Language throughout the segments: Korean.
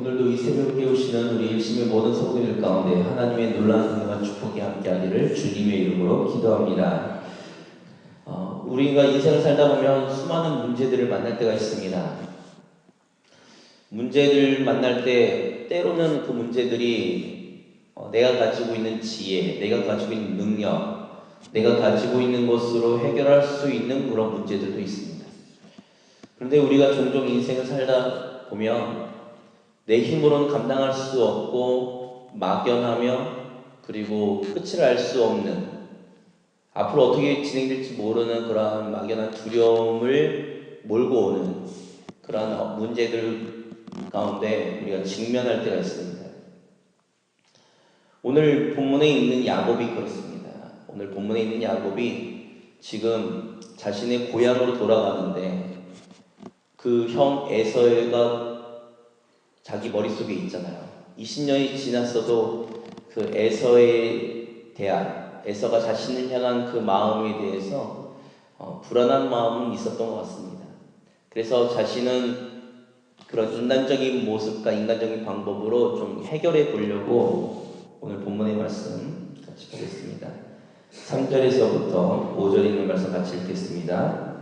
오늘도 이 새벽을 깨우시는 우리 일심의 모든 성도들 가운데 하나님의 놀라운 은혜와 축복이 함께하기를 주님의 이름으로 기도합니다. 우리가 인생을 살다 보면 수많은 문제들을 만날 때가 있습니다. 문제를 만날 때 때로는 그 문제들이 내가 가지고 있는 지혜, 내가 가지고 있는 능력, 내가 가지고 있는 것으로 해결할 수 있는 그런 문제들도 있습니다. 그런데 우리가 종종 인생을 살다 보면 내 힘으로는 감당할 수 없고 막연하며 그리고 끝을 알 수 없는 앞으로 어떻게 진행될지 모르는 그러한 막연한 두려움을 몰고 오는 그러한 문제들 가운데 우리가 직면할 때가 있습니다. 오늘 본문에 있는 야곱이 그렇습니다. 오늘 본문에 있는 야곱이 지금 자신의 고향으로 돌아가는데 그 형 에서가 자기 머릿속에 있잖아요. 20년이 지났어도 그 에서에 대한, 에서가 자신을 향한 그 마음에 대해서 불안한 마음은 있었던 것 같습니다. 그래서 자신은 그런 인간적인 모습과 인간적인 방법으로 좀 해결해 보려고 오늘 본문의 말씀 같이 보겠습니다. 3절에서부터 5절에 있는 말씀 같이 읽겠습니다.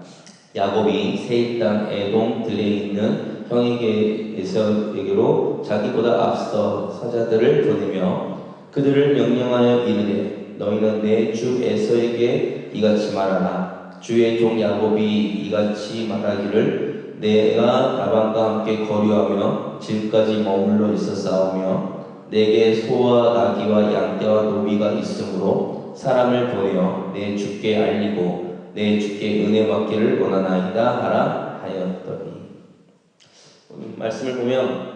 야곱이 세일 땅 에돔 들에 있는 형에게 에서에게로 자기보다 앞서 사자들을 보내며 그들을 명령하여 이르되 너희는 내 주 에서에게 이같이 말하라. 주의 종 야곱이 이같이 말하기를 내가 라반과 함께 거류하며 지금까지 머물러 있었사오며 내게 소와 나귀와 양떼와 노비가 있으므로 사람을 보내어 내 주께 알리고 내 주께 은혜 받기를 원하나이다 하라 하였더니. 말씀을 보면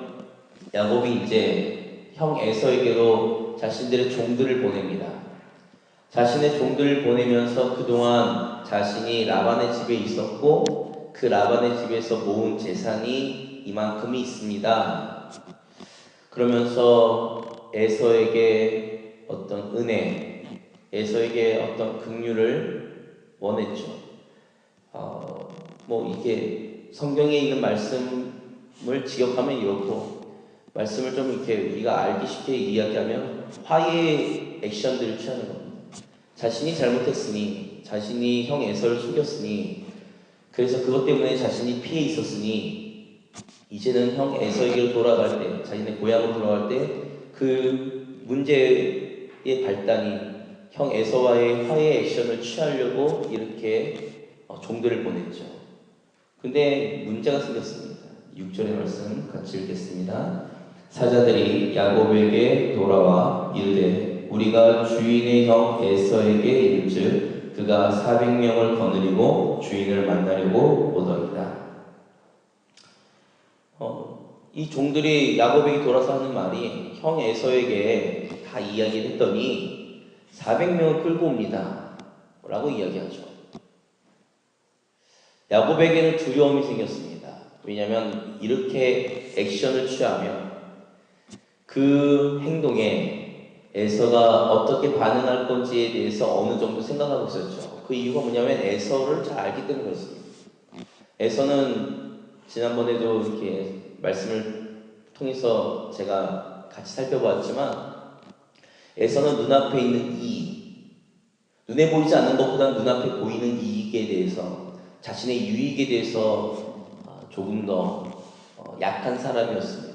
야곱이 이제 형 에서에게로 자신들의 종들을 보냅니다. 자신의 종들을 보내면서 그동안 자신이 라반의 집에 있었고 그 라반의 집에서 모은 재산이 이만큼이 있습니다. 그러면서 에서에게 어떤 은혜, 에서에게 어떤 긍휼을 원했죠. 이게 성경에 있는 말씀을 직역하면 이렇고, 말씀을 좀 이렇게 우리가 알기 쉽게 이야기하면 화해의 액션들을 취하는 겁니다. 자신이 잘못했으니, 자신이 형 에서를 속였으니, 그래서 그것 때문에 자신이 피해 있었으니, 이제는 형 에서에게로 돌아갈 때, 자신의 고향으로 돌아갈 때 그 문제의 발단이 형 에서와의 화해 액션을 취하려고 이렇게 종들을 보냈죠. 근데 문제가 생겼습니다. 6절의 말씀 같이 읽겠습니다. 사자들이 야곱에게 돌아와 이르되 우리가 주인의 형 에서에게 이른즉 그가 400명을 거느리고 주인을 만나려고 오더이다. 이 종들이 야곱에게 돌아서 하는 말이 형 에서에게 다 이야기를 했더니 400명을 끌고 옵니다 라고 이야기하죠. 야곱에게는 두려움이 생겼습니다. 왜냐하면 이렇게 액션을 취하면 그 행동에 에서가 어떻게 반응할 건지에 대해서 어느 정도 생각하고 있었죠. 그 이유가 뭐냐면 에서를 잘 알기 때문에 그렇습니다. 에서는 지난번에도 이렇게 말씀을 통해서 제가 같이 살펴보았지만 에서는 눈앞에 있는 이익, 눈에 보이지 않는 것보다 눈앞에 보이는 이익에 대해서 자신의 유익에 대해서 조금 더 약한 사람이었습니다.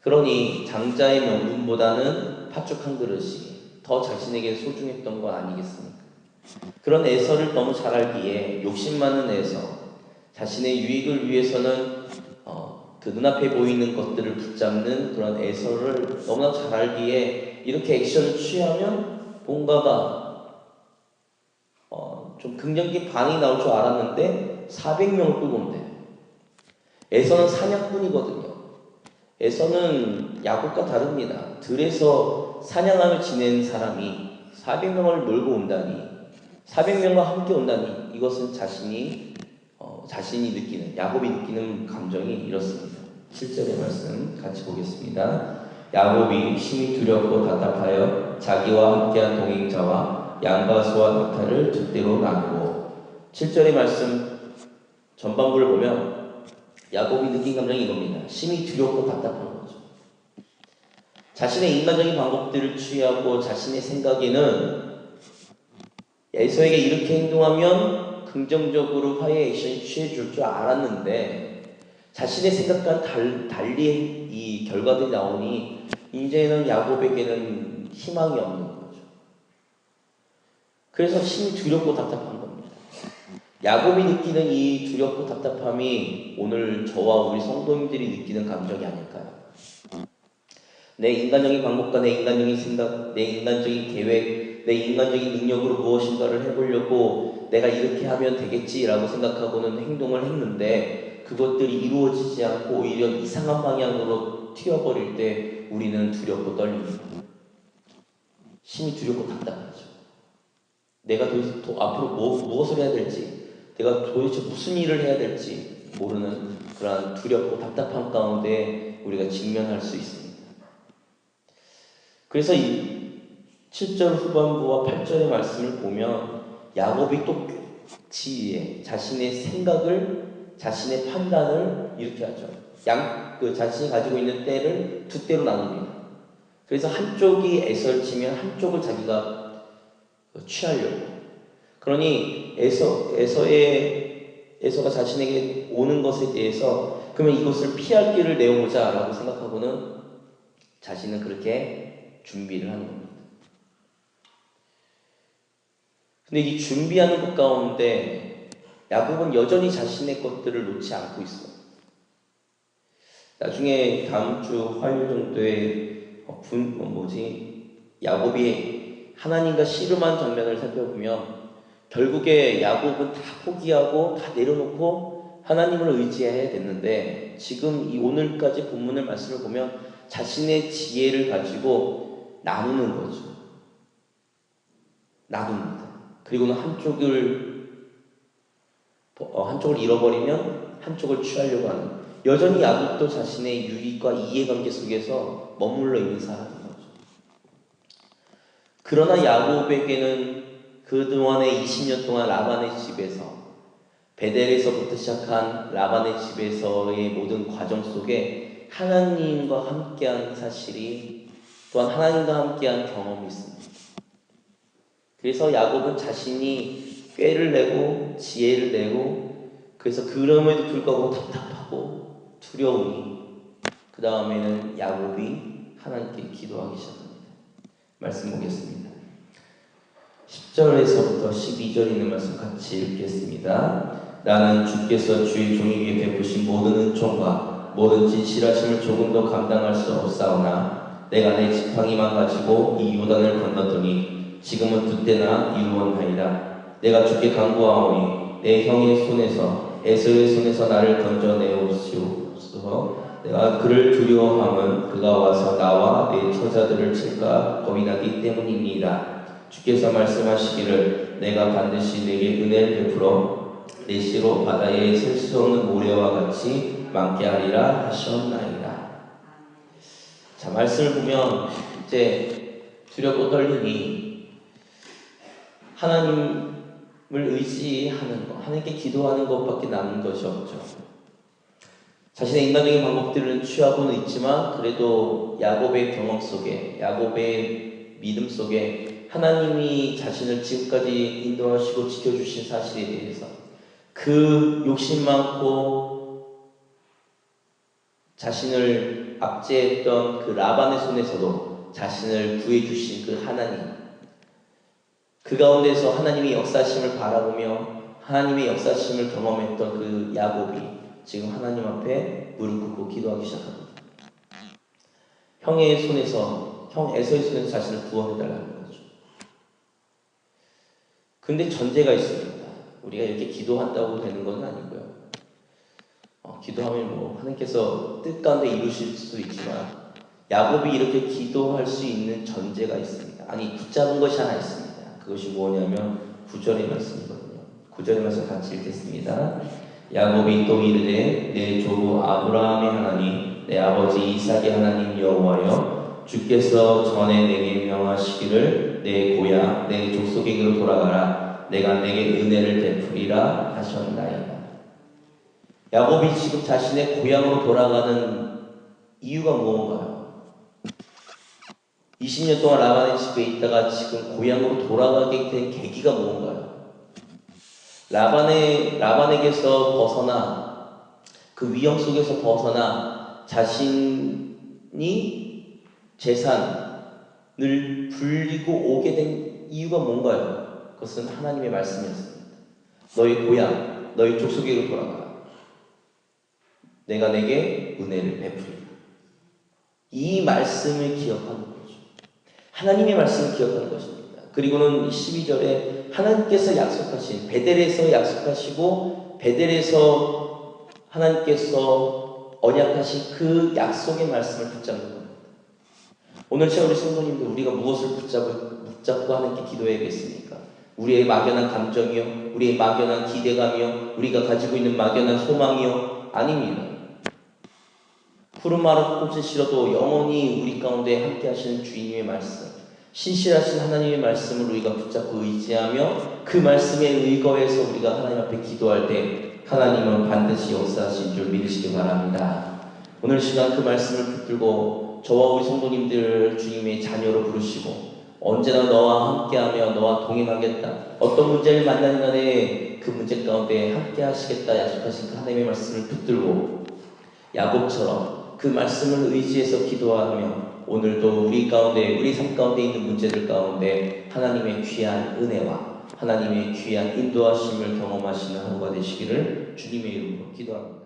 그러니 장자의 명분보다는 팥죽 한 그릇이 더 자신에게 소중했던 건 아니겠습니까? 그런 에서를 너무 잘 알기에 욕심 많은 에서, 자신의 유익을 위해서는 그 눈앞에 보이는 것들을 붙잡는 그런 에서를 너무나 잘 알기에 이렇게 액션을 취하면 뭔가가 좀 긍정적인 반응이 나올 줄 알았는데 400명을 끌고 온대요. 에서는 사냥꾼이거든요. 에서는 야곱과 다릅니다. 들에서 사냥하며 지낸 사람이 400명을 몰고 온다니, 400명과 함께 온다니, 이것은 자신이 느끼는, 야곱이 느끼는 감정이 이렇습니다. 7절의 말씀 같이 보겠습니다. 야곱이 심히 두렵고 답답하여 자기와 함께한 동행자와 양과 소와 낙타를 두 떼로 나누고. 7절의 말씀 전반부를 보면 야곱이 느낀 감정이 이겁니다. 심히 두렵고 답답한 거죠. 자신의 인간적인 방법들을 취하고 자신의 생각에는 에서에게 이렇게 행동하면 긍정적으로 화해의 액션이 취해줄 줄 알았는데 자신의 생각과는 달리 이 결과들이 나오니 이제는 야곱에게는 희망이 없는 거죠. 그래서 심히 두렵고 답답한 겁니다. 야곱이 느끼는 이 두렵고 답답함이 오늘 저와 우리 성도님들이 느끼는 감정이 아닐까요? 내 인간적인 방법과 내 인간적인 생각, 내 인간적인 계획, 내 인간적인 능력으로 무엇인가를 해보려고 내가 이렇게 하면 되겠지라고 생각하고는 행동을 했는데 그것들이 이루어지지 않고 오히려 이상한 방향으로 튀어버릴 때 우리는 두렵고 떨립니다. 심히 두렵고 답답하죠. 내가 도대체 앞으로 무엇을 해야 될지, 내가 도대체 무슨 일을 해야 될지 모르는 그러한 두렵고 답답한 가운데 우리가 직면할 수 있습니다. 그래서 이 7절 후반부와 8절의 말씀을 보면 야곱이 또 지혜, 자신의 생각을, 자신의 판단을 이렇게 하죠. 자신이 가지고 있는 때를 두 때로 나눕니다. 그래서 한쪽이 에서를 치면 한쪽을 자기가 취하려고. 그러니 에서가 자신에게 오는 것에 대해서 그러면 이것을 피할 길을 내어보자 라고 생각하고는 자신은 그렇게 준비를 하는 겁니다. 근데 이 준비하는 것 가운데 야곱은 여전히 자신의 것들을 놓지 않고 있어요. 나중에 다음 주 화요일 정도에 야곱이 하나님과 씨름한 장면을 살펴보면 결국에 야곱은 다 포기하고 다 내려놓고 하나님을 의지해야 됐는데 지금 이 오늘까지 본문의 말씀을 보면 자신의 지혜를 가지고 나누는 거죠. 나눕니다. 그리고는 한쪽을 잃어버리면 한쪽을 취하려고 하는, 여전히 야곱도 자신의 유익과 이해관계 속에서 머물러 있는 사람인 거죠. 그러나 야곱에게는 그동안의 20년 동안 라반의 집에서, 베델에서부터 시작한 라반의 집에서의 모든 과정 속에 하나님과 함께한 사실이, 또한 하나님과 함께한 경험이 있습니다. 그래서 야곱은 자신이 꾀를 내고 지혜를 내고, 그래서 그럼에도 불구하고 답답하고 두려우니 그 다음에는 야곱이 하나님께 기도하기 시작합니다. 말씀 보겠습니다. 10절에서부터 12절 있는 말씀 같이 읽겠습니다. 나는 주께서 주의 종에게 베푸신 모든 은총과 모든 진실하심을 조금도 감당할 수 없사오나 내가 내 지팡이만 가지고 이 요단을 건넜더니 지금은 두 때나 이루었나이다. 내가 주께 간구하오니 내 형의 손에서 에서의 손에서 나를 건져내옵시옵소서. 내가 그를 두려워함은 그가 와서 나와 내 처자들을 칠까 겁이 나기 때문입니다. 주께서 말씀하시기를 내가 반드시 내게 은혜를 베풀어 내 씨로 바다에 셀 수 없는 모래와 같이 많게 하리라 하셨나이다. 자, 말씀을 보면 이제 두렵고 떨리니 하나님을 의지하는 것, 하나님께 기도하는 것밖에 남은 것이 없죠. 자신의 인간적인 방법들을 취하고는 있지만 그래도 야곱의 경험 속에, 야곱의 믿음 속에 하나님이 자신을 지금까지 인도하시고 지켜주신 사실에 대해서 그 욕심 많고 자신을 압제했던 그 라반의 손에서도 자신을 구해주신 그 하나님, 그 가운데서 하나님의 역사심을 바라보며 하나님의 역사심을 경험했던 그 야곱이 지금 하나님 앞에 무릎 꿇고 기도하기 시작합니다. 형 에서의 손에서 자신을 구원해달라는 거죠. 근데 전제가 있습니다. 우리가 이렇게 기도한다고 되는 건 아니고요. 기도하면 하나님께서 뜻 가운데 이루실 수도 있지만 야곱이 이렇게 기도할 수 있는 전제가 있습니다. 아니, 붙잡은 것이 하나 있습니다. 그것이 뭐냐면 9절의 말씀이거든요. 9절의 말씀 같이 읽겠습니다. 야곱이 또 이르되 내 조부 아브라함의 하나님 내 아버지 이삭의 하나님 여호와여 주께서 전에 내게 명하시기를 내 고향 내 족속에게로 돌아가라 내가 내게 은혜를 베푸리라 하셨나이다. 야곱이 지금 자신의 고향으로 돌아가는 이유가 무엇인가요? 20년 동안 라반의 집에 있다가 지금 고향으로 돌아가게 된 계기가 뭔가요? 라반에게서 벗어나 그 위험 속에서 벗어나 자신이 재산을 불리고 오게 된 이유가 뭔가요? 그것은 하나님의 말씀이었습니다. 너희 고향, 너희 족속에로 돌아가라. 내가 내게 은혜를 베풀리라. 이 말씀을 기억하는 거죠. 하나님의 말씀을 기억하는 것입니다. 그리고는 12절에 하나님께서 약속하신 베델에서 약속하시고 베델에서 하나님께서 언약하신 그 약속의 말씀을 붙잡는 겁니다. 오늘 우리 성도님들 우리가 무엇을 붙잡고 하나님께 기도해야겠습니까? 우리의 막연한 감정이요? 우리의 막연한 기대감이요? 우리가 가지고 있는 막연한 소망이요? 아닙니다. 푸른 마른 실어도 영원히 우리 가운데 함께 하시는 주님의 말씀, 신실하신 하나님의 말씀을 우리가 붙잡고 의지하며 그 말씀에 의거해서 우리가 하나님 앞에 기도할 때 하나님은 반드시 역사하신 줄 믿으시기 바랍니다. 오늘 시간 그 말씀을 붙들고 저와 우리 성도님들 주님의 자녀로 부르시고 언제나 너와 함께하며 너와 동행하겠다. 어떤 문제를 만나는 간에 그 문제 가운데 함께 하시겠다 약속하신 그 하나님의 말씀을 붙들고 야곱처럼 그 말씀을 의지해서 기도하며 오늘도 우리 가운데 우리 삶 가운데 있는 문제들 가운데 하나님의 귀한 은혜와 하나님의 귀한 인도하심을 경험하시는 하루가 되시기를 주님의 이름으로 기도합니다.